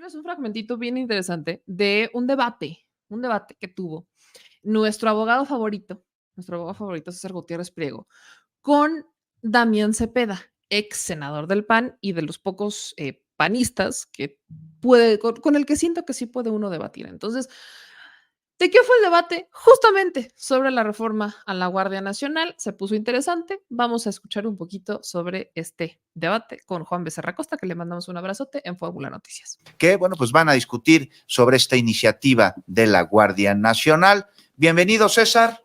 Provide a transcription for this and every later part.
ponerles un fragmentito bien interesante de un debate que tuvo nuestro abogado favorito, César Gutiérrez Priego, con Damián Cepeda, ex senador del PAN y de los pocos panistas que con el que siento que sí puede uno debatir. Entonces, ¿de qué fue el debate? Justamente sobre la reforma a la Guardia Nacional. Se puso interesante. Vamos a escuchar un poquito sobre este debate con Juan Becerra Costa, que le mandamos un abrazote en Fórmula Noticias. Que, bueno, pues van a discutir sobre esta iniciativa de la Guardia Nacional. Bienvenido, César.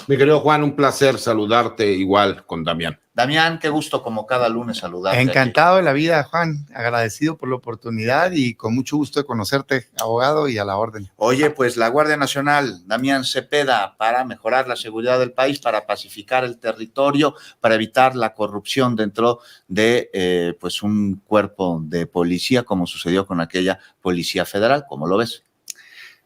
Mi querido Juan, un placer saludarte igual con Damián. Damián, qué gusto como cada lunes saludarte. Encantado de la vida, Juan, agradecido por la oportunidad y con mucho gusto de conocerte, abogado, y a la orden. Oye, pues la Guardia Nacional, Damián Cepeda, para mejorar la seguridad del país, para pacificar el territorio, para evitar la corrupción dentro de pues un cuerpo de policía, como sucedió con aquella Policía Federal. ¿Cómo lo ves?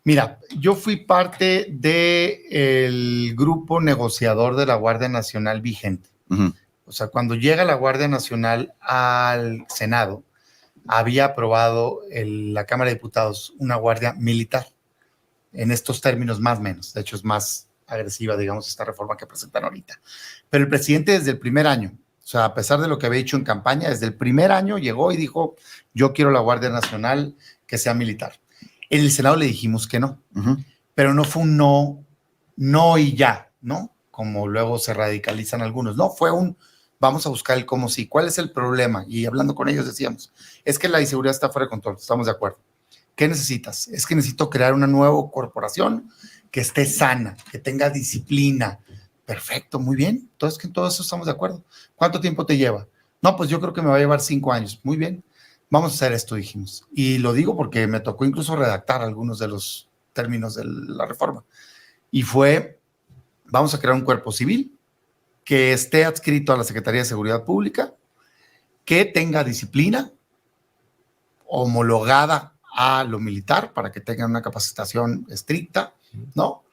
Mira, yo fui parte del grupo negociador de la Guardia Nacional vigente. Uh-huh. O sea, cuando llega la Guardia Nacional al Senado, había aprobado la Cámara de Diputados una guardia militar, en estos términos más o menos. De hecho, es más agresiva, digamos, esta reforma que presentan ahorita. Pero el presidente desde el primer año, o sea, a pesar de lo que había dicho en campaña, desde el primer año llegó y dijo, yo quiero la Guardia Nacional que sea militar. En el Senado le dijimos que no, pero no fue un no y ya, ¿no? Como luego se radicalizan algunos. No, fue vamos a buscar el cómo sí. ¿Cuál es el problema? Y hablando con ellos decíamos, es que la inseguridad está fuera de control, estamos de acuerdo. ¿Qué necesitas? Es que necesito crear una nueva corporación que esté sana, que tenga disciplina. Perfecto, muy bien. Entonces, que en todo eso estamos de acuerdo. ¿Cuánto tiempo te lleva? No, pues yo creo que me va a llevar 5 años. Muy bien. Vamos a hacer esto, dijimos. Y lo digo porque me tocó incluso redactar algunos de los términos de la reforma. Y fue, vamos a crear un cuerpo civil que esté adscrito a la Secretaría de Seguridad Pública, que tenga disciplina homologada a lo militar para que tengan una capacitación estricta, ¿no?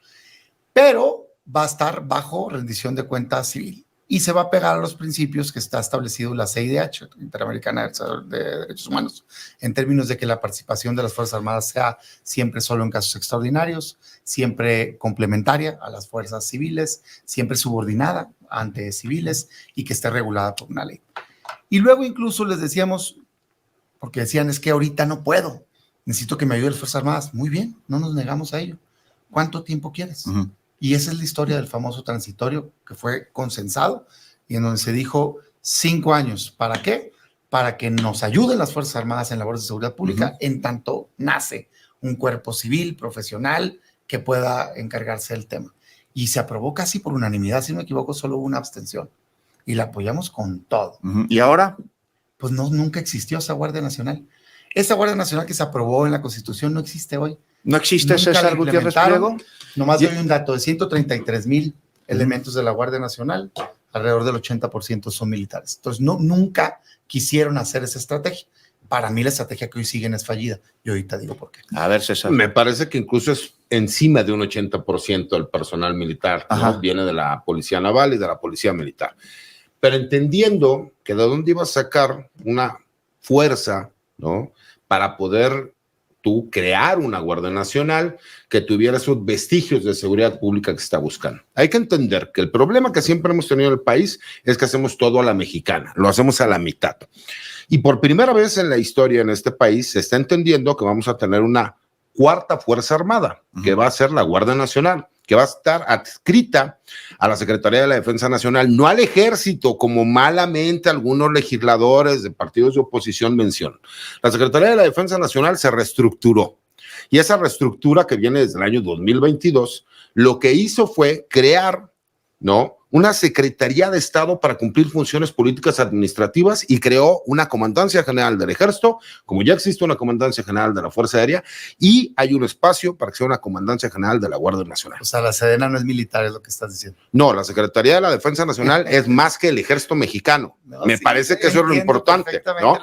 Pero va a estar bajo rendición de cuentas civil. Y se va a pegar a los principios que está establecido la CIDH, Interamericana de Derechos Humanos, en términos de que la participación de las Fuerzas Armadas sea siempre solo en casos extraordinarios, siempre complementaria a las fuerzas civiles, siempre subordinada ante civiles y que esté regulada por una ley. Y luego incluso les decíamos, porque decían, es que ahorita no puedo, necesito que me ayuden las Fuerzas Armadas. Muy bien, no nos negamos a ello. ¿Cuánto tiempo quieres? Y esa es la historia del famoso transitorio que fue consensado y en donde se dijo 5 años. ¿Para qué? Para que nos ayuden las Fuerzas Armadas en labores de seguridad pública en tanto nace un cuerpo civil, profesional, que pueda encargarse del tema. Y se aprobó casi por unanimidad, si no me equivoco, solo hubo una abstención. Y la apoyamos con todo. ¿Y ahora? Pues no, nunca existió esa Guardia Nacional. Esa Guardia Nacional que se aprobó en la Constitución no existe hoy. ¿No existe César Gutiérrez Priego? Nomás doy un dato de 133,000 elementos de la Guardia Nacional, alrededor del 80% son militares. Entonces, nunca quisieron hacer esa estrategia. Para mí la estrategia que hoy siguen es fallida. Y ahorita digo por qué. A ver, César. Me parece que incluso es encima de un 80% del personal militar, ¿no? Viene de la Policía Naval y de la Policía Militar. Pero entendiendo que de dónde ibas a sacar una fuerza, ¿no? Para poder tú crear una Guardia Nacional que tuviera esos vestigios de seguridad pública que se está buscando. Hay que entender que el problema que siempre hemos tenido en el país es que hacemos todo a la mexicana, lo hacemos a la mitad. Y por primera vez en la historia en este país se está entendiendo que vamos a tener una cuarta Fuerza Armada, que va a ser la Guardia Nacional, que va a estar adscrita a la Secretaría de la Defensa Nacional, no al Ejército, como malamente algunos legisladores de partidos de oposición mencionan. La Secretaría de la Defensa Nacional se reestructuró, y esa reestructura que viene desde el año 2022, lo que hizo fue crear, ¿no?, una Secretaría de Estado para cumplir funciones políticas administrativas y creó una Comandancia General del Ejército, como ya existe una Comandancia General de la Fuerza Aérea, y hay un espacio para que sea una Comandancia General de la Guardia Nacional. O sea, la Sedena no es militar, es lo que estás diciendo. No, la Secretaría de la Defensa Nacional es más que el Ejército Mexicano. Me parece que eso es lo importante, ¿no?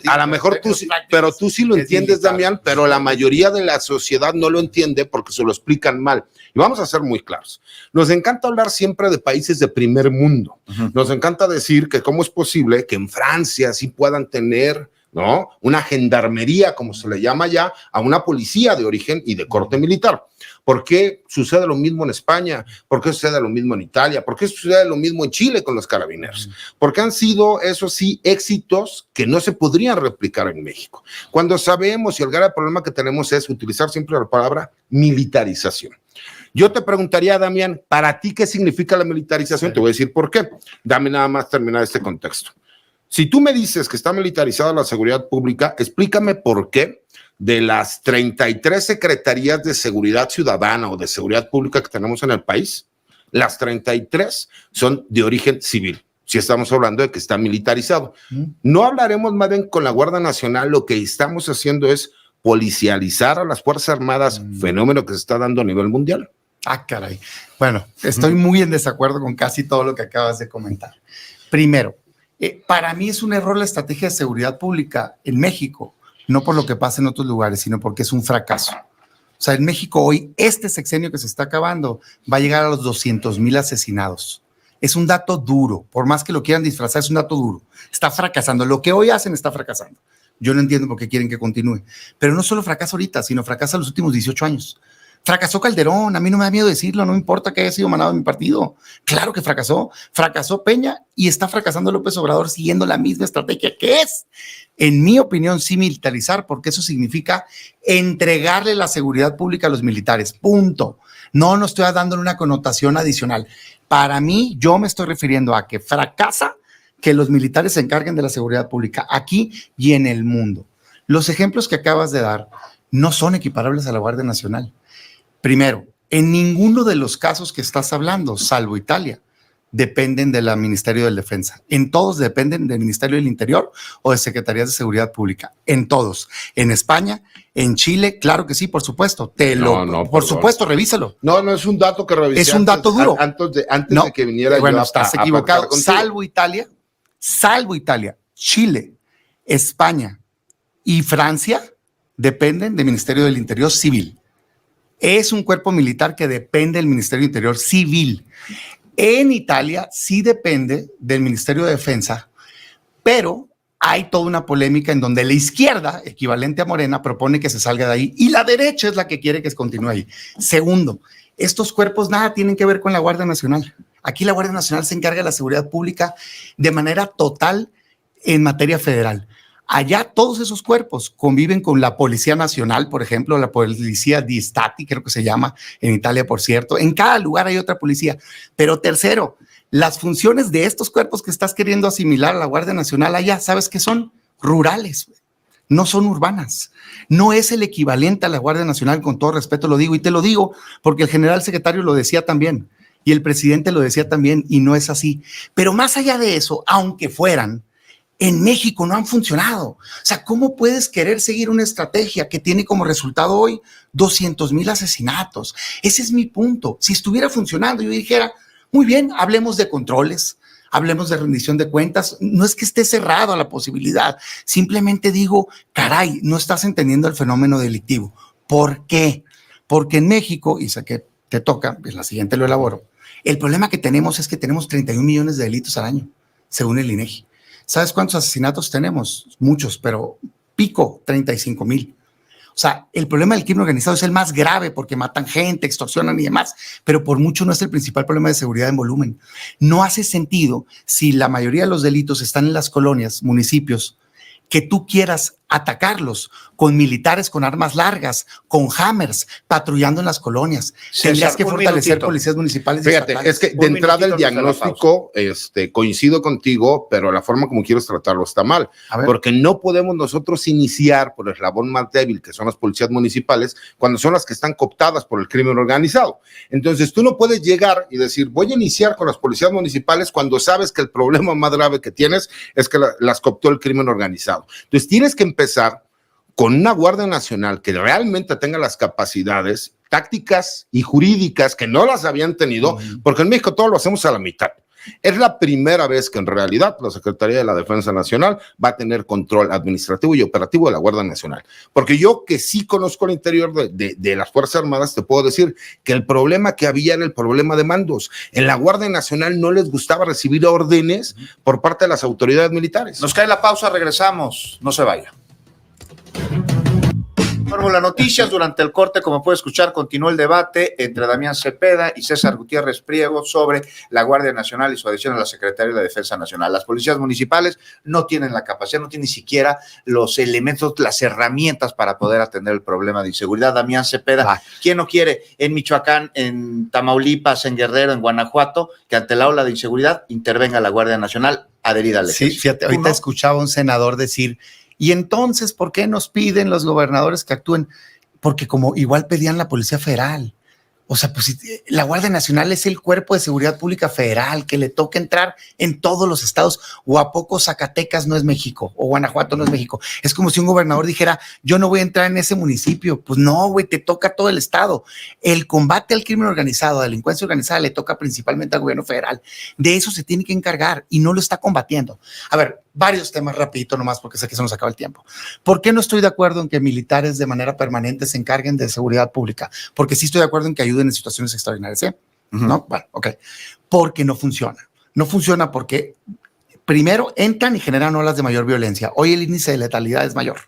A lo mejor tú sí, pero tú sí lo entiendes, Damián, pero la mayoría de la sociedad no lo entiende porque se lo explican mal. Y vamos a ser muy claros. Nos encanta hablar siempre de países de primer mundo. Nos encanta decir que cómo es posible que en Francia sí puedan tener ¿no? Una gendarmería, como se le llama ya, a una policía de origen y de corte militar. ¿Por qué sucede lo mismo en España? ¿Por qué sucede lo mismo en Italia? ¿Por qué sucede lo mismo en Chile con los carabineros? Porque han sido, eso sí, éxitos que no se podrían replicar en México. Cuando sabemos, y el grave problema que tenemos es utilizar siempre la palabra militarización. Yo te preguntaría, Damián, ¿para ti qué significa la militarización? Te voy a decir por qué. Dame nada más terminar este contexto. Si tú me dices que está militarizada la seguridad pública, explícame por qué de las 33 secretarías de seguridad ciudadana o de seguridad pública que tenemos en el país, las 33 son de origen civil, si estamos hablando de que está militarizado. No hablaremos más bien con la Guardia Nacional, lo que estamos haciendo es policializar a las Fuerzas Armadas, fenómeno que se está dando a nivel mundial. Ah, caray. Bueno, estoy muy en desacuerdo con casi todo lo que acabas de comentar. Primero, para mí es un error la estrategia de seguridad pública en México, no por lo que pasa en otros lugares, sino porque es un fracaso. O sea, en México hoy, este sexenio que se está acabando va a llegar a los 200,000 asesinados. Es un dato duro, por más que lo quieran disfrazar, es un dato duro. Está fracasando. Lo que hoy hacen está fracasando. Yo no entiendo por qué quieren que continúe. Pero no solo fracasa ahorita, sino fracasa los últimos 18 años. Fracasó Calderón, a mí no me da miedo decirlo, no me importa que haya sido mandado de mi partido. Claro que fracasó Peña y está fracasando López Obrador siguiendo la misma estrategia que es, en mi opinión, sí militarizar, porque eso significa entregarle la seguridad pública a los militares, punto. No estoy dándole una connotación adicional. Para mí, yo me estoy refiriendo a que fracasa que los militares se encarguen de la seguridad pública aquí y en el mundo. Los ejemplos que acabas de dar no son equiparables a la Guardia Nacional. Primero, en ninguno de los casos que estás hablando, salvo Italia, dependen del Ministerio de Defensa. En todos dependen del Ministerio del Interior o de Secretarías de Seguridad Pública. En todos. En España, en Chile, claro que sí, por supuesto. Por supuesto, revísalo. No es un dato que revisé. Es un dato duro. Antes de que viniera bueno, yo estás equivocado. Salvo Italia, Chile, España y Francia dependen del Ministerio del Interior Civil. Es un cuerpo militar que depende del Ministerio del Interior Civil. En Italia sí depende del Ministerio de Defensa, pero hay toda una polémica en donde la izquierda, equivalente a Morena, propone que se salga de ahí y la derecha es la que quiere que se continúe ahí. Segundo, estos cuerpos nada tienen que ver con la Guardia Nacional. Aquí la Guardia Nacional se encarga de la seguridad pública de manera total en materia federal. Allá todos esos cuerpos conviven con la Policía Nacional, por ejemplo, la Policía di Stati, creo que se llama en Italia, por cierto. En cada lugar hay otra policía. Pero tercero, las funciones de estos cuerpos que estás queriendo asimilar a la Guardia Nacional allá, ¿sabes qué son? Rurales, no son urbanas. No es el equivalente a la Guardia Nacional, con todo respeto lo digo, y te lo digo porque el general secretario lo decía también y el presidente lo decía también, y no es así. Pero más allá de eso, aunque fueran, en México no han funcionado. O sea, ¿cómo puedes querer seguir una estrategia que tiene como resultado hoy 200,000 asesinatos? Ese es mi punto. Si estuviera funcionando, yo dijera, muy bien, hablemos de controles, hablemos de rendición de cuentas. No es que esté cerrado a la posibilidad. Simplemente digo, caray, no estás entendiendo el fenómeno delictivo. ¿Por qué? Porque en México, y sé que te toca, pues la siguiente lo elaboro, el problema que tenemos es que tenemos 31 millones de delitos al año, según el INEGI. ¿Sabes cuántos asesinatos tenemos? Muchos, pero pico, 35,000. O sea, el problema del crimen organizado es el más grave porque matan gente, extorsionan y demás, pero por mucho no es el principal problema de seguridad en volumen. No hace sentido, si la mayoría de los delitos están en las colonias, municipios, que tú quieras atacarlos con militares con armas largas, con hammers, patrullando en las colonias. Tendrías que fortalecer policías municipales. Fíjate, es que de entrada el diagnóstico, coincido contigo, pero la forma como quieres tratarlo está mal, porque no podemos nosotros iniciar por el eslabón más débil, que son las policías municipales, cuando son las que están cooptadas por el crimen organizado. Entonces tú no puedes llegar y decir, voy a iniciar con las policías municipales cuando sabes que el problema más grave que tienes es que las cooptó el crimen organizado. Entonces tienes que empezar con una Guardia Nacional que realmente tenga las capacidades tácticas y jurídicas que no las habían tenido, porque en México todo lo hacemos a la mitad. Es la primera vez que en realidad la Secretaría de la Defensa Nacional va a tener control administrativo y operativo de la Guardia Nacional. Porque yo que sí conozco el interior de las Fuerzas Armadas, te puedo decir que el problema que había era el problema de mandos. En la Guardia Nacional no les gustaba recibir órdenes por parte de las autoridades militares. Nos cae la pausa, regresamos, no se vaya. Fórmula Noticias, durante el corte, como puede escuchar, continuó el debate entre Damián Cepeda y César Gutiérrez Priego sobre la Guardia Nacional y su adición a la Secretaría de la Defensa Nacional. Las policías municipales no tienen la capacidad, no tienen ni siquiera los elementos, las herramientas para poder atender el problema de inseguridad. Damián Cepeda, ¿quién no quiere en Michoacán, en Tamaulipas, en Guerrero, en Guanajuato, que ante la ola de inseguridad intervenga la Guardia Nacional adherida al ejército? Sí, fíjate, ahorita escuchaba a un senador decir, y entonces, ¿por qué nos piden los gobernadores que actúen? Porque como igual pedían la Policía Federal. O sea, pues la Guardia Nacional es el cuerpo de seguridad pública federal que le toca entrar en todos los estados. ¿O a poco Zacatecas no es México? ¿O Guanajuato no es México? Es como si un gobernador dijera, yo no voy a entrar en ese municipio. Pues no, güey, te toca todo el estado. El combate al crimen organizado, a la delincuencia organizada, le toca principalmente al gobierno federal. De eso se tiene que encargar y no lo está combatiendo. A ver, varios temas rapidito nomás porque sé que se nos acaba el tiempo. ¿Por qué no estoy de acuerdo en que militares de manera permanente se encarguen de seguridad pública? Porque sí estoy de acuerdo en que ayuden en situaciones extraordinarias, ¿eh? ¿No? Bueno, ok. Porque no funciona. No funciona porque primero entran y generan olas de mayor violencia. Hoy el índice de letalidad es mayor.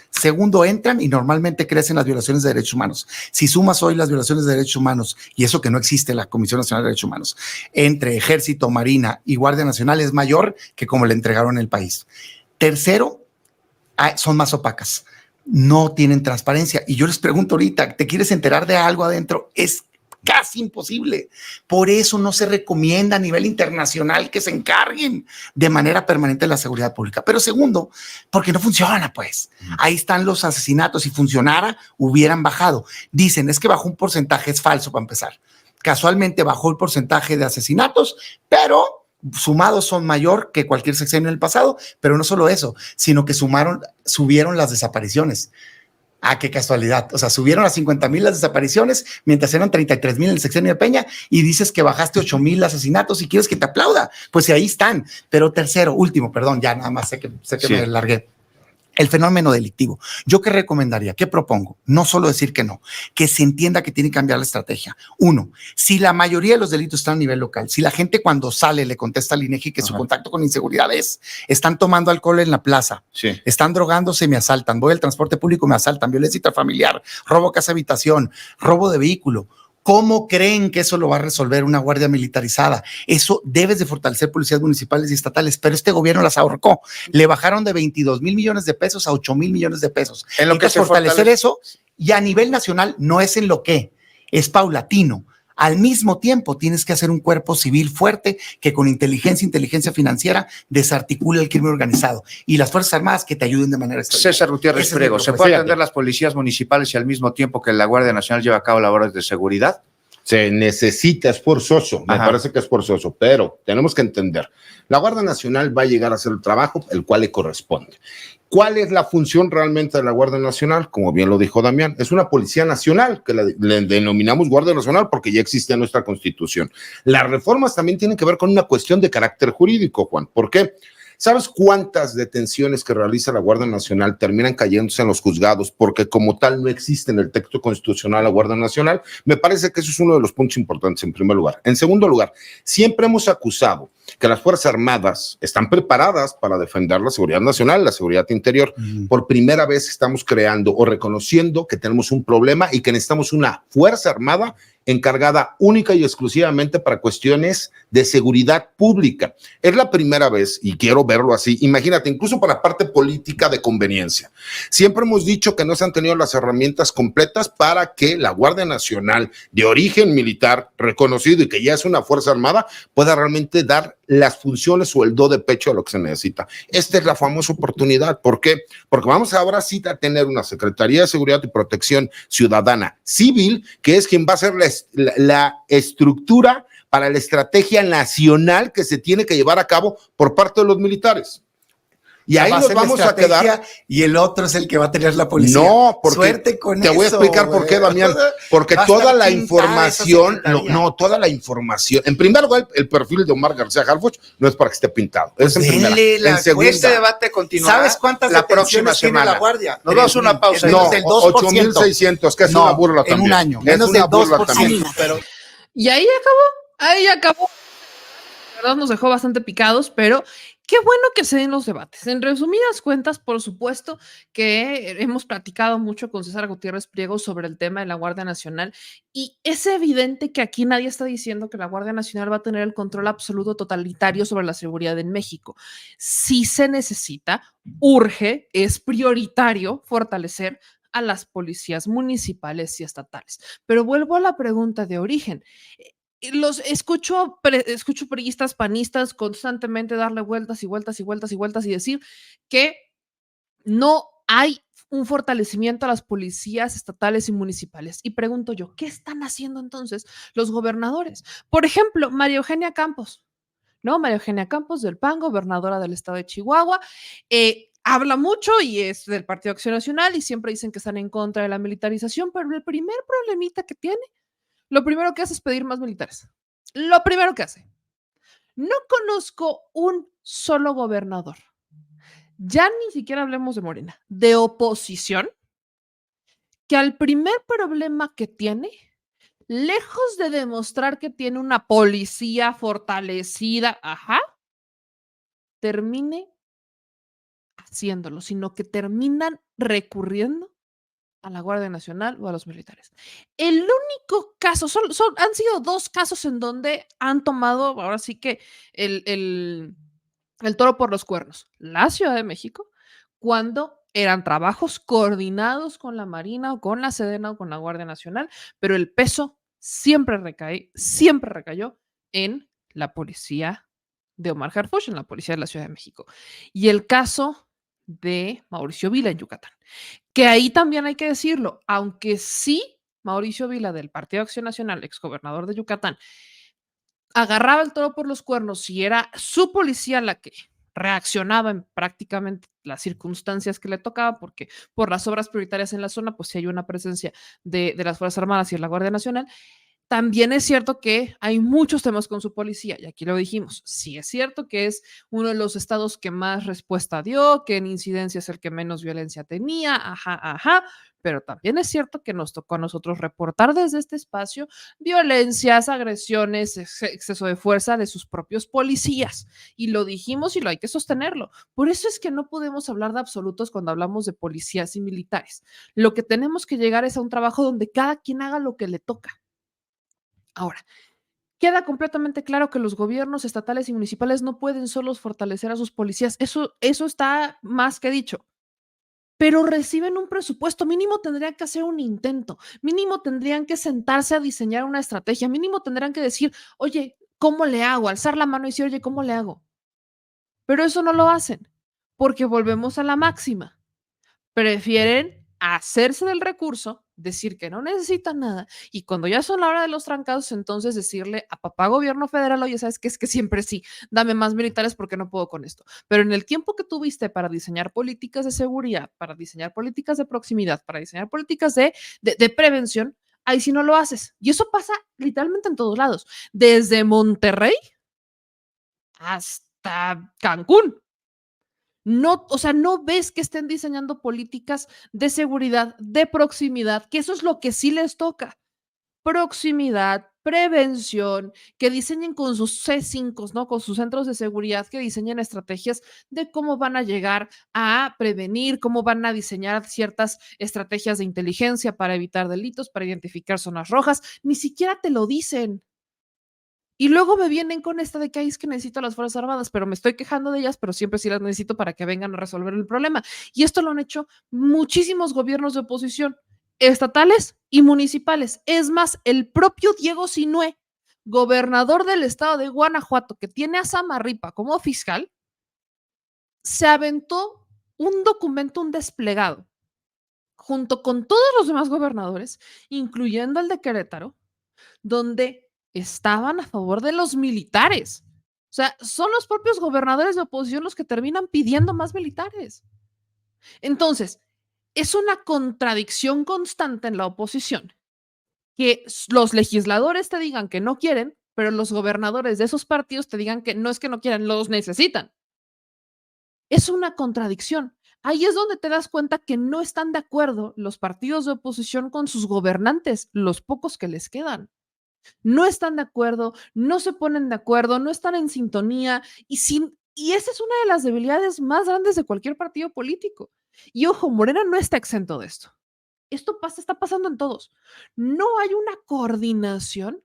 Segundo, entran y normalmente crecen las violaciones de derechos humanos. Si sumas hoy las violaciones de derechos humanos, y eso que no existe la Comisión Nacional de Derechos Humanos, entre Ejército, Marina y Guardia Nacional es mayor que como le entregaron el país. Tercero, son más opacas. No tienen transparencia. Y yo les pregunto ahorita, ¿te quieres enterar de algo adentro? Es casi imposible. Por eso no se recomienda a nivel internacional que se encarguen de manera permanente de la seguridad pública. Pero segundo, porque no funciona, pues. Ahí están los asesinatos. Si funcionara, hubieran bajado. Dicen, es que bajó un porcentaje, es falso para empezar. Casualmente bajó el porcentaje de asesinatos, pero sumados son mayor que cualquier sexenio del pasado, pero no solo eso, sino que subieron las desapariciones. Ah, qué casualidad. O sea, subieron a 50,000 las desapariciones, mientras eran 33,000 en el sexenio de Peña, y dices que bajaste 8,000 asesinatos y quieres que te aplauda. Pues ahí están. Pero tercero, último, perdón, ya nada más sé que sí. Me largué. El fenómeno delictivo. ¿Yo qué recomendaría? ¿Qué propongo? No solo decir que no, que se entienda que tiene que cambiar la estrategia. Uno, si la mayoría de los delitos están a nivel local, si la gente cuando sale le contesta al INEGI que su contacto con inseguridad están tomando alcohol en la plaza, están drogándose, me asaltan, voy al transporte público, me asaltan, violencia intrafamiliar, robo casa habitación, robo de vehículo. ¿Cómo creen que eso lo va a resolver una guardia militarizada? Eso debes de fortalecer policías municipales y estatales, pero este gobierno las ahorcó. Le bajaron de 22,000 millones de pesos a 8,000 millones de pesos. En lo que se fortalecer eso, y a nivel nacional no es en lo que, es paulatino. Al mismo tiempo tienes que hacer un cuerpo civil fuerte que con inteligencia financiera desarticule el crimen organizado y las Fuerzas Armadas que te ayuden de manera extraordinaria. César Gutiérrez Priego, ¿se puede atender las policías municipales y al mismo tiempo que la Guardia Nacional lleva a cabo labores de seguridad? Se necesita, es forzoso, me parece que es forzoso, pero tenemos que entender, la Guardia Nacional va a llegar a hacer el trabajo el cual le corresponde. ¿Cuál es la función realmente de la Guardia Nacional? Como bien lo dijo Damián, es una policía nacional, que le denominamos Guardia Nacional porque ya existe en nuestra Constitución. Las reformas también tienen que ver con una cuestión de carácter jurídico, Juan. ¿Por qué? ¿Sabes cuántas detenciones que realiza la Guardia Nacional terminan cayéndose en los juzgados porque como tal no existe en el texto constitucional la Guardia Nacional? Me parece que eso es uno de los puntos importantes en primer lugar. En segundo lugar, siempre hemos acusado que las Fuerzas Armadas están preparadas para defender la seguridad nacional, la seguridad interior. Por primera vez estamos creando o reconociendo que tenemos un problema y que necesitamos una Fuerza Armada encargada única y exclusivamente para cuestiones de seguridad pública. Es la primera vez, y quiero verlo así, imagínate, incluso para la parte política de conveniencia. Siempre hemos dicho que no se han tenido las herramientas completas para que la Guardia Nacional, de origen militar, reconocido y que ya es una Fuerza Armada, pueda realmente dar las funciones o el do de pecho a lo que se necesita. Esta es la famosa oportunidad. ¿Por qué? Porque vamos ahora sí a tener una Secretaría de Seguridad y Protección Ciudadana Civil, que es quien va a ser la estructura para la estrategia nacional que se tiene que llevar a cabo por parte de los militares. Y ahí Va a nos ser la vamos a quedar. estrategia y el otro es el que va a tener la policía. No, porque suerte con te eso. voy a explicar por qué, Damián. Porque Va a toda estar la pintada información, esa secretaría. toda la información. En primer lugar, el perfil de Omar García Harfuch no es para que esté pintado. Pues Es en primera. denle En segunda, Este debate continuará ¿Sabes cuántas la próxima detenciones tiene semana. la Guardia? Nos vamos a una pausa. no, del 2%. 8,600, que es No, una burla en también. un año, Es menos una del burla 2%. también. Pero Y ahí acabó. La verdad nos dejó bastante picados, pero qué bueno que se den los debates. En resumidas cuentas, por supuesto que hemos platicado mucho con César Gutiérrez Priego sobre el tema de la Guardia Nacional y es evidente que aquí nadie está diciendo que la Guardia Nacional va a tener el control absoluto totalitario sobre la seguridad en México. Sí se necesita, urge, es prioritario fortalecer a las policías municipales y estatales. Pero vuelvo a la pregunta de origen. Los escucho priistas, panistas constantemente darle vueltas y vueltas y vueltas y vueltas y decir que no hay un fortalecimiento a las policías estatales y municipales. Y pregunto yo, ¿qué están haciendo entonces los gobernadores? Por ejemplo, María Eugenia Campos, ¿no? María Eugenia Campos del PAN, gobernadora del estado de Chihuahua, habla mucho y es del Partido Acción Nacional y siempre dicen que están en contra de la militarización, pero el primer problemita que tiene, lo primero que hace es pedir más militares. Lo primero que hace. No conozco un solo gobernador, ya ni siquiera hablemos de Morena, de oposición, que al primer problema que tiene, lejos de demostrar que tiene una policía fortalecida, termine haciéndolo, sino que terminan recurriendo a la Guardia Nacional o a los militares. El único caso, han sido 2 casos en donde han tomado, ahora sí que el toro por los cuernos. La Ciudad de México, cuando eran trabajos coordinados con la Marina o con la Sedena o con la Guardia Nacional, pero el peso siempre recayó en la policía de Omar Harfuch, en la policía de la Ciudad de México. Y el caso de Mauricio Vila en Yucatán, que ahí también hay que decirlo, aunque sí Mauricio Vila del Partido Acción Nacional, exgobernador de Yucatán, agarraba el toro por los cuernos y era su policía la que reaccionaba en prácticamente las circunstancias que le tocaba, porque por las obras prioritarias en la zona, pues sí hay una presencia de las Fuerzas Armadas y de la Guardia Nacional. También es cierto que hay muchos temas con su policía, y aquí lo dijimos, sí es cierto que es uno de los estados que más respuesta dio, que en incidencia es el que menos violencia tenía, pero también es cierto que nos tocó a nosotros reportar desde este espacio violencias, agresiones, exceso de fuerza de sus propios policías, y lo dijimos y lo hay que sostenerlo. Por eso es que no podemos hablar de absolutos cuando hablamos de policías y militares. Lo que tenemos que llegar es a un trabajo donde cada quien haga lo que le toca. Ahora, queda completamente claro que los gobiernos estatales y municipales no pueden solos fortalecer a sus policías. Eso está más que dicho. Pero reciben un presupuesto, mínimo tendrían que hacer un intento, mínimo tendrían que sentarse a diseñar una estrategia, mínimo tendrían que decir, oye, ¿cómo le hago? Alzar la mano y decir, oye, ¿cómo le hago? Pero eso no lo hacen, porque volvemos a la máxima. Prefieren hacerse del recurso, decir que no necesitan nada y cuando ya son la hora de los trancados, entonces decirle a papá gobierno federal, oye, ¿sabes qué? Es que siempre sí, dame más militares porque no puedo con esto. Pero en el tiempo que tuviste para diseñar políticas de seguridad, para diseñar políticas de proximidad, para diseñar políticas de prevención, ahí sí no lo haces. Y eso pasa literalmente en todos lados, desde Monterrey hasta Cancún. No, o sea, no ves que estén diseñando políticas de seguridad, de proximidad, que eso es lo que sí les toca. Proximidad, prevención, que diseñen con sus C5, ¿no? Con sus centros de seguridad, que diseñen estrategias de cómo van a llegar a prevenir, cómo van a diseñar ciertas estrategias de inteligencia para evitar delitos, para identificar zonas rojas. Ni siquiera te lo dicen. Y luego me vienen con esta de que es que necesito las Fuerzas Armadas, pero me estoy quejando de ellas, pero siempre sí las necesito para que vengan a resolver el problema. Y esto lo han hecho muchísimos gobiernos de oposición, estatales y municipales. Es más, el propio Diego Sinue, gobernador del estado de Guanajuato, que tiene a Samarripa como fiscal, se aventó un documento, un desplegado, junto con todos los demás gobernadores, incluyendo el de Querétaro, donde estaban a favor de los militares. O sea, son los propios gobernadores de oposición los que terminan pidiendo más militares. Entonces, es una contradicción constante en la oposición que los legisladores te digan que no quieren, pero los gobernadores de esos partidos te digan que no es que no quieran, los necesitan. Es una contradicción. Ahí es donde te das cuenta que no están de acuerdo los partidos de oposición con sus gobernantes, los pocos que les quedan. No están de acuerdo, no se ponen de acuerdo, no están en sintonía y esa es una de las debilidades más grandes de cualquier partido político. Y ojo, Morena no está exento de esto. Esto está pasando en todos. No hay una coordinación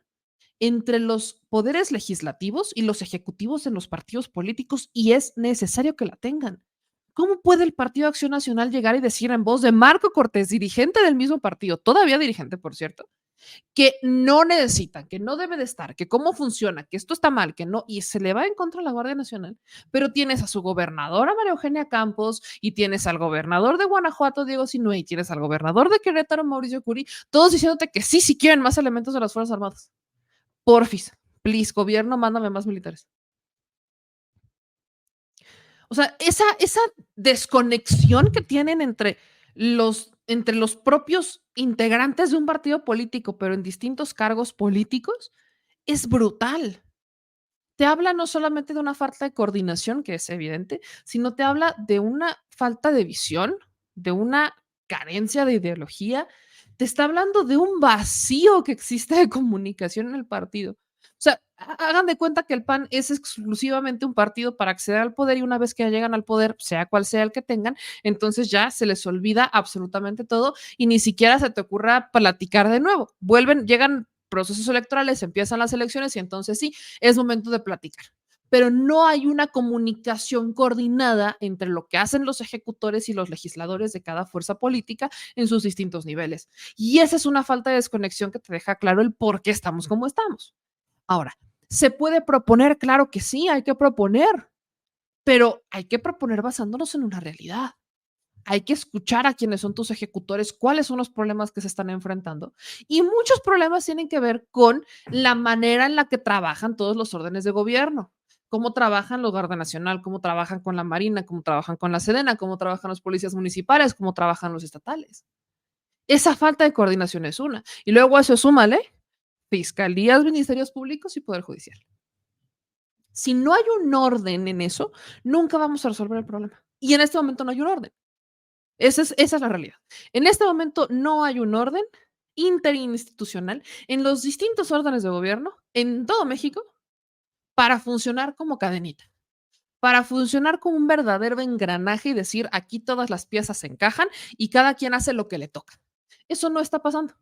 entre los poderes legislativos y los ejecutivos en los partidos políticos y es necesario que la tengan. ¿Cómo puede el Partido Acción Nacional llegar y decir en voz de Marco Cortés, dirigente del mismo partido, todavía dirigente, por cierto, que no necesitan, que no debe de estar, que cómo funciona, que esto está mal, que no, y se le va en contra a la Guardia Nacional, pero tienes a su gobernadora María Eugenia Campos y tienes al gobernador de Guanajuato, Diego Sinue, y tienes al gobernador de Querétaro, Mauricio Curi, todos diciéndote que sí, sí quieren más elementos de las Fuerzas Armadas. Porfis, please, gobierno, mándame más militares. O sea, esa desconexión que tienen entre los propios integrantes de un partido político, pero en distintos cargos políticos, es brutal. Te habla no solamente de una falta de coordinación, que es evidente, sino te habla de una falta de visión, de una carencia de ideología. Te está hablando de un vacío que existe de comunicación en el partido. O sea, hagan de cuenta que el PAN es exclusivamente un partido para acceder al poder y una vez que ya llegan al poder, sea cual sea el que tengan, entonces ya se les olvida absolutamente todo y ni siquiera se te ocurra platicar de nuevo. Llegan procesos electorales, empiezan las elecciones y entonces sí, es momento de platicar. Pero no hay una comunicación coordinada entre lo que hacen los ejecutores y los legisladores de cada fuerza política en sus distintos niveles. Y esa es una falta de desconexión que te deja claro el por qué estamos como estamos. Ahora, ¿se puede proponer? Claro que sí, hay que proponer, pero hay que proponer basándonos en una realidad. Hay que escuchar a quienes son tus ejecutores, cuáles son los problemas que se están enfrentando. Y muchos problemas tienen que ver con la manera en la que trabajan todos los órdenes de gobierno. Cómo trabajan los Guardia Nacional, cómo trabajan con la Marina, cómo trabajan con la Sedena, cómo trabajan los policías municipales, cómo trabajan los estatales. Esa falta de coordinación es una. Y luego a eso súmale fiscalías, ministerios públicos y poder judicial. Si no hay un orden en eso, nunca vamos a resolver el problema. Y en este momento no hay un orden. Esa es la realidad. En este momento no hay un orden interinstitucional en los distintos órdenes de gobierno en todo México para funcionar como cadenita, para funcionar como un verdadero engranaje y decir aquí todas las piezas se encajan y cada quien hace lo que le toca. Eso no está pasando.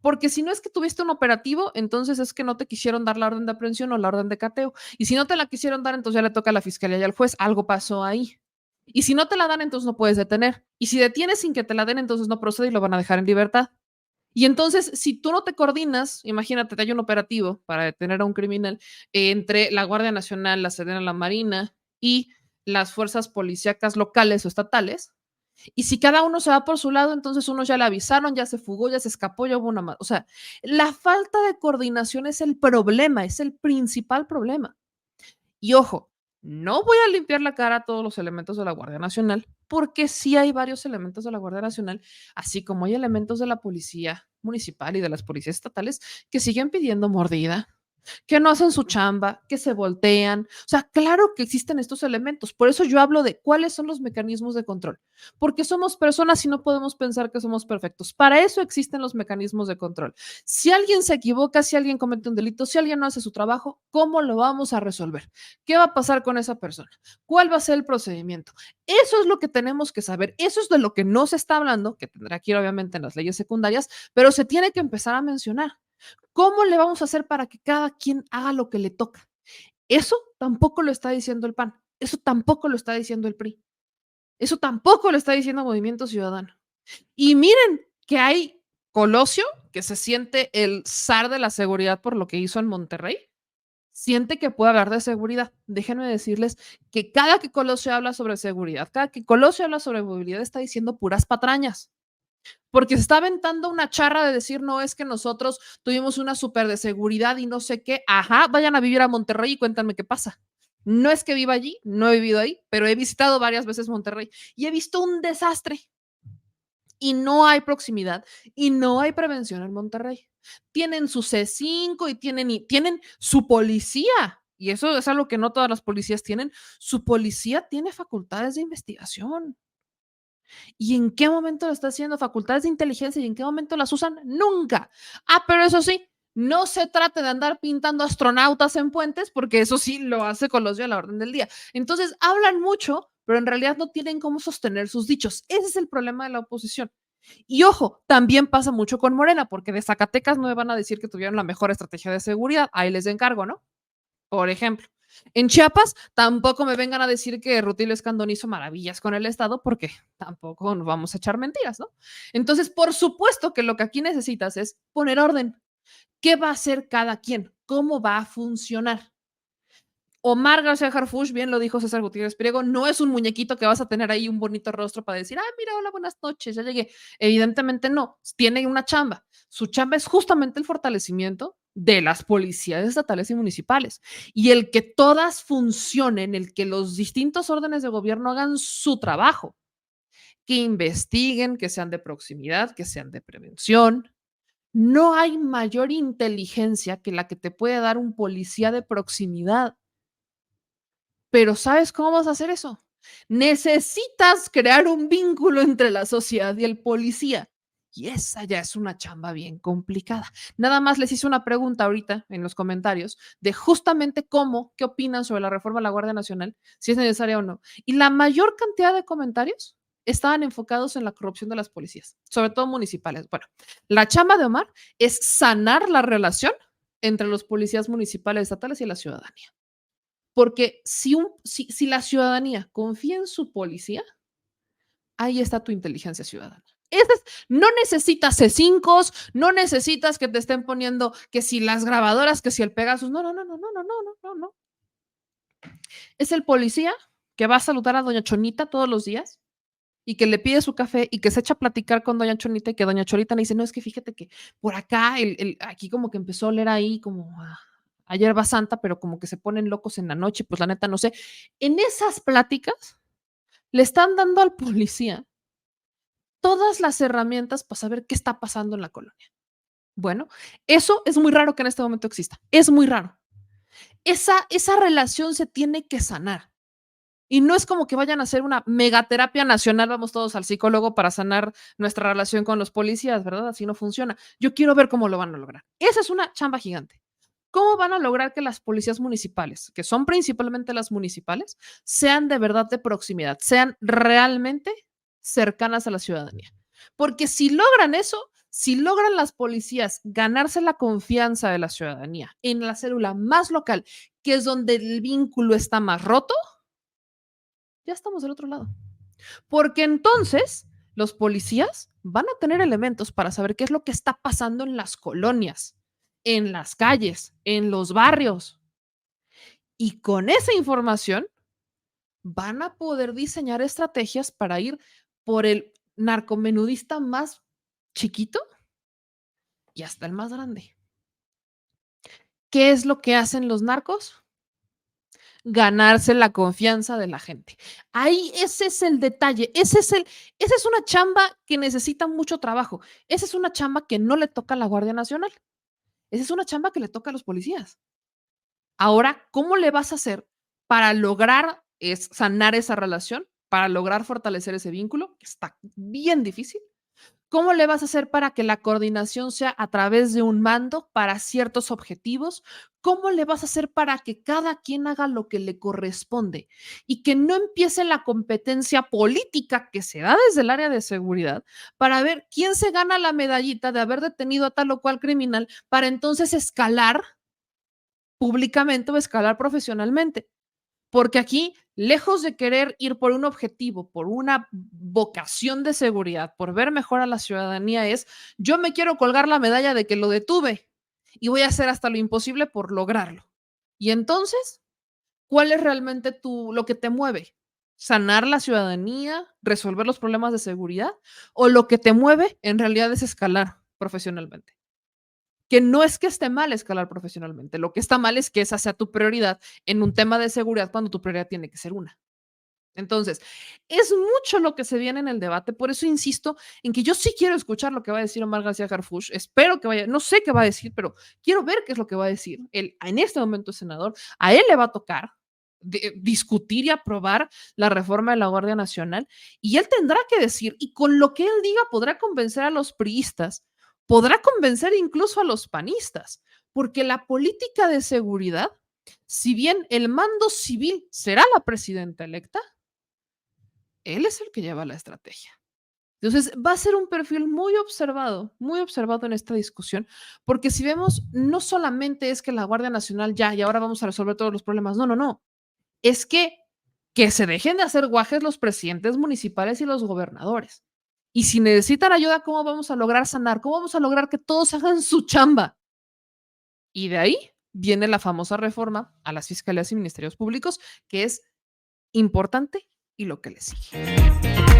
Porque si no es que tuviste un operativo, entonces es que no te quisieron dar la orden de aprehensión o la orden de cateo. Y si no te la quisieron dar, entonces ya le toca a la fiscalía y al juez. Algo pasó ahí. Y si no te la dan, entonces no puedes detener. Y si detienes sin que te la den, entonces no procede y lo van a dejar en libertad. Y entonces, si tú no te coordinas, imagínate, hay un operativo para detener a un criminal entre la Guardia Nacional, la Sedena, la Marina y las fuerzas policíacas locales o estatales. Y si cada uno se va por su lado, entonces unos ya le avisaron, ya se fugó, ya se escapó, ya hubo una más. O sea, la falta de coordinación es el problema, es el principal problema. Y ojo, no voy a limpiar la cara a todos los elementos de la Guardia Nacional, porque sí hay varios elementos de la Guardia Nacional, así como hay elementos de la policía municipal y de las policías estatales que siguen pidiendo mordida, que no hacen su chamba, que se voltean. O sea, claro que existen estos elementos. Por eso yo hablo de cuáles son los mecanismos de control. Porque somos personas y no podemos pensar que somos perfectos. Para eso existen los mecanismos de control. Si alguien se equivoca, si alguien comete un delito, si alguien no hace su trabajo, ¿cómo lo vamos a resolver? ¿Qué va a pasar con esa persona? ¿Cuál va a ser el procedimiento? Eso es lo que tenemos que saber. Eso es de lo que no se está hablando, que tendrá que ir obviamente en las leyes secundarias, pero se tiene que empezar a mencionar. ¿Cómo le vamos a hacer para que cada quien haga lo que le toca? Eso tampoco lo está diciendo el PAN, eso tampoco lo está diciendo el PRI, eso tampoco lo está diciendo Movimiento Ciudadano. Y miren que hay Colosio, que se siente el zar de la seguridad por lo que hizo en Monterrey, siente que puede hablar de seguridad. Déjenme decirles que cada que Colosio habla sobre seguridad, cada que Colosio habla sobre movilidad, está diciendo puras patrañas. Porque se está aventando una charra de decir, no, es que nosotros tuvimos una súper de seguridad y no sé qué. Ajá, vayan a vivir a Monterrey y cuéntame qué pasa. No es que viva allí, no he vivido ahí, pero he visitado varias veces Monterrey y he visto un desastre. Y no hay proximidad y no hay prevención en Monterrey. Tienen su C5 y tienen su policía. Y eso es algo que no todas las policías tienen. Su policía tiene facultades de investigación. ¿Y en qué momento lo está haciendo? Facultades de inteligencia. ¿Y en qué momento las usan? Nunca. Pero eso sí, no se trate de andar pintando astronautas en puentes, porque eso sí lo hace Colosio a la orden del día. Entonces, hablan mucho, pero en realidad no tienen cómo sostener sus dichos. Ese es el problema de la oposición. Y ojo, también pasa mucho con Morena, porque de Zacatecas no me van a decir que tuvieron la mejor estrategia de seguridad. Ahí les encargo, ¿no? Por ejemplo. En Chiapas tampoco me vengan a decir que Rutilio Escandón hizo maravillas con el Estado, porque tampoco nos vamos a echar mentiras, ¿no? Entonces, por supuesto que lo que aquí necesitas es poner orden. ¿Qué va a hacer cada quien? ¿Cómo va a funcionar? Omar García Harfuch, bien lo dijo César Gutiérrez Priego, no es un muñequito que vas a tener ahí un bonito rostro para decir, mira, hola, buenas noches, ya llegué. Evidentemente no, tiene una chamba. Su chamba es justamente el fortalecimiento de las policías estatales y municipales y el que todas funcionen, el que los distintos órdenes de gobierno hagan su trabajo, que investiguen, que sean de proximidad, que sean de prevención. No hay mayor inteligencia que la que te puede dar un policía de proximidad. Pero ¿sabes cómo vas a hacer eso? Necesitas crear un vínculo entre la sociedad y el policía. Y esa ya es una chamba bien complicada. Nada más les hice una pregunta ahorita en los comentarios de justamente qué opinan sobre la reforma a la Guardia Nacional, si es necesaria o no. Y la mayor cantidad de comentarios estaban enfocados en la corrupción de las policías, sobre todo municipales. Bueno, la chamba de Omar es sanar la relación entre los policías municipales, estatales y la ciudadanía. Porque si la ciudadanía confía en su policía, ahí está tu inteligencia ciudadana. No necesitas C5, no necesitas que te estén poniendo que si las grabadoras, que si el Pegasus. No, no, no, no, no, no, no, no, no. Es el policía que va a saludar a doña Chonita todos los días y que le pide su café y que se echa a platicar con doña Chonita y que doña Chonita le dice, no, es que fíjate que por acá, aquí como que empezó a oler ahí como a hierba santa, pero como que se ponen locos en la noche, pues la neta no sé. En esas pláticas le están dando al policía todas las herramientas para saber qué está pasando en la colonia. Bueno, eso es muy raro que en este momento exista. Es muy raro. Esa relación se tiene que sanar. Y no es como que vayan a hacer una megaterapia nacional, vamos todos al psicólogo para sanar nuestra relación con los policías, ¿verdad? Así no funciona. Yo quiero ver cómo lo van a lograr. Esa es una chamba gigante. ¿Cómo van a lograr que las policías municipales, que son principalmente las municipales, sean de verdad de proximidad, sean realmente cercanas a la ciudadanía? Porque si logran eso, si logran las policías ganarse la confianza de la ciudadanía en la célula más local, que es donde el vínculo está más roto, ya estamos del otro lado. Porque entonces los policías van a tener elementos para saber qué es lo que está pasando en las colonias, en las calles, en los barrios. Y con esa información van a poder diseñar estrategias para ir por el narcomenudista más chiquito y hasta el más grande. ¿Qué es lo que hacen los narcos? Ganarse la confianza de la gente. Ahí ese es el detalle, esa es una chamba que necesita mucho trabajo. Esa es una chamba que no le toca a la Guardia Nacional. Esa es una chamba que le toca a los policías. Ahora, ¿cómo le vas a hacer para lograr sanar esa relación, para lograr fortalecer ese vínculo? Está bien difícil. ¿Cómo le vas a hacer para que la coordinación sea a través de un mando para ciertos objetivos? ¿Cómo le vas a hacer para que cada quien haga lo que le corresponde y que no empiece la competencia política que se da desde el área de seguridad para ver quién se gana la medallita de haber detenido a tal o cual criminal para entonces escalar públicamente o escalar profesionalmente? Porque aquí, lejos de querer ir por un objetivo, por una vocación de seguridad, por ver mejor a la ciudadanía, es yo me quiero colgar la medalla de que lo detuve y voy a hacer hasta lo imposible por lograrlo. Y entonces, ¿cuál es realmente lo que te mueve? ¿Sanar la ciudadanía, resolver los problemas de seguridad? ¿O lo que te mueve en realidad es escalar profesionalmente? que no es que esté mal escalar profesionalmente, lo que está mal es que esa sea tu prioridad en un tema de seguridad cuando tu prioridad tiene que ser una. Entonces, es mucho lo que se viene en el debate, por eso insisto en que yo sí quiero escuchar lo que va a decir Omar García Harfuch, espero que vaya, no sé qué va a decir, pero quiero ver qué es lo que va a decir. Él en este momento es senador, a él le va a tocar discutir y aprobar la reforma de la Guardia Nacional y él tendrá que decir, y con lo que él diga podrá convencer a los priistas, podrá convencer incluso a los panistas, porque la política de seguridad, si bien el mando civil será la presidenta electa, él es el que lleva la estrategia. Entonces, va a ser un perfil muy observado en esta discusión, porque si vemos, no solamente es que la Guardia Nacional ya, y ahora vamos a resolver todos los problemas, no, es que se dejen de hacer guajes los presidentes municipales y los gobernadores. Y si necesitan ayuda, ¿cómo vamos a lograr sanar? ¿Cómo vamos a lograr que todos hagan su chamba? Y de ahí viene la famosa reforma a las fiscalías y ministerios públicos, que es importante y lo que le sigue.